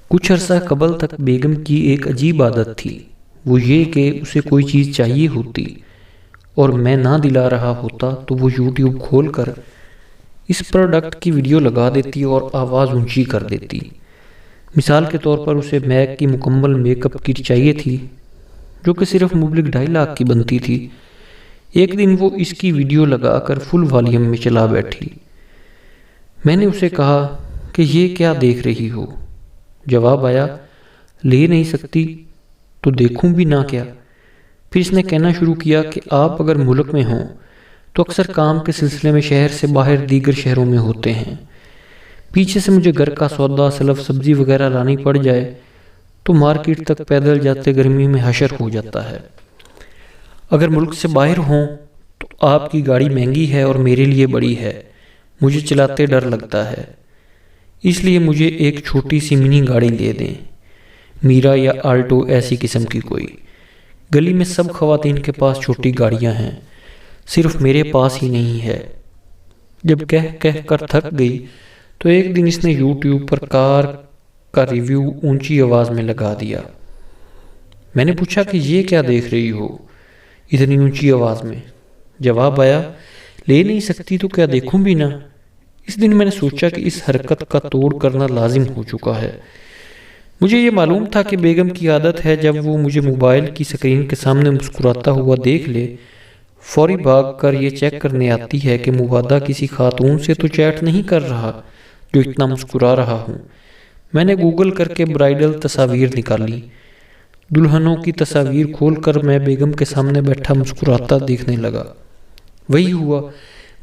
کچھ عرصہ قبل تک بیگم کی ایک عجیب عادت تھی، وہ یہ کہ اسے کوئی چیز چاہیے ہوتی اور میں نہ دلا رہا ہوتا تو وہ یوٹیوب کھول کر اس پروڈکٹ کی ویڈیو لگا دیتی اور آواز اونچی کر دیتی۔ مثال کے طور پر اسے میک کی مکمل میک اپ کٹ چاہیے تھی جو کہ صرف مبلغ 2.5 لاکھ کی بنتی تھی۔ ایک دن وہ اس کی ویڈیو لگا کر فل والیوم میں چلا بیٹھی۔ میں نے اسے کہا کہ یہ کیا دیکھ رہی ہو؟ جواب آیا، لے نہیں سکتی تو دیکھوں بھی نہ کیا؟ پھر اس نے کہنا شروع کیا کہ آپ اگر ملک میں ہوں تو اکثر کام کے سلسلے میں شہر سے باہر دیگر شہروں میں ہوتے ہیں، پیچھے سے مجھے گھر کا سودا سلف سبزی وغیرہ لانی پڑ جائے تو مارکیٹ تک پیدل جاتے گرمی میں حشر ہو جاتا ہے۔ اگر ملک سے باہر ہوں تو آپ کی گاڑی مہنگی ہے اور میرے لیے بڑی ہے، مجھے چلاتے ڈر لگتا ہے، اس لیے مجھے ایک چھوٹی سی منی گاڑی لے دیں، میرا یا آلٹو ایسی قسم کی کوئی۔ گلی میں سب خواتین کے پاس چھوٹی گاڑیاں ہیں، صرف میرے پاس ہی نہیں ہے۔ جب کہہ کر تھک گئی تو ایک دن اس نے یوٹیوب پر کار کا ریویو اونچی آواز میں لگا دیا۔ میں نے پوچھا کہ یہ کیا دیکھ رہی ہو اتنی اونچی آواز میں؟ جواب آیا، لے نہیں سکتی تو کیا دیکھوں بھی نہ۔ اس دن میں نے سوچا کہ اس حرکت کا توڑ کرنا لازم ہو چکا ہے۔ مجھے یہ معلوم تھا کہ بیگم کی عادت ہے جب وہ مجھے موبائل کی سکرین کے سامنے مسکراتا ہوا دیکھ لے، فوری بھاگ کر یہ چیک کرنے آتی ہے کہ مبادہ کسی خاتون سے تو چیٹ نہیں کر رہا جو اتنا مسکرا رہا ہوں۔ میں نے گوگل کر کے برائیڈل تصاویر نکالی، دلہنوں کی تصاویر کھول کر میں بیگم کے سامنے بیٹھا مسکراتا دیکھنے لگا۔ وہی ہوا،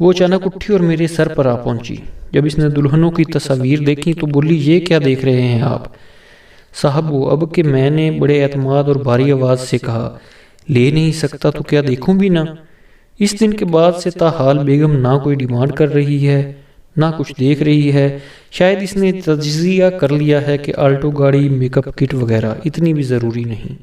وہ اچانک اٹھی اور میرے سر پر آ پہنچی۔ جب اس نے دلہنوں کی تصاویر دیکھی تو بولی، یہ کیا دیکھ رہے ہیں آپ؟ صاحب وہ اب کہ میں نے بڑے اعتماد اور بھاری آواز سے کہا، لے نہیں سکتا تو کیا دیکھوں بھی نہ۔ اس دن کے بعد سے تاحال بیگم نہ کوئی ڈیمانڈ کر رہی ہے نہ کچھ دیکھ رہی ہے۔ شاید اس نے تجزیہ کر لیا ہے کہ آلٹو گاڑی، میک اپ کٹ وغیرہ اتنی بھی ضروری نہیں۔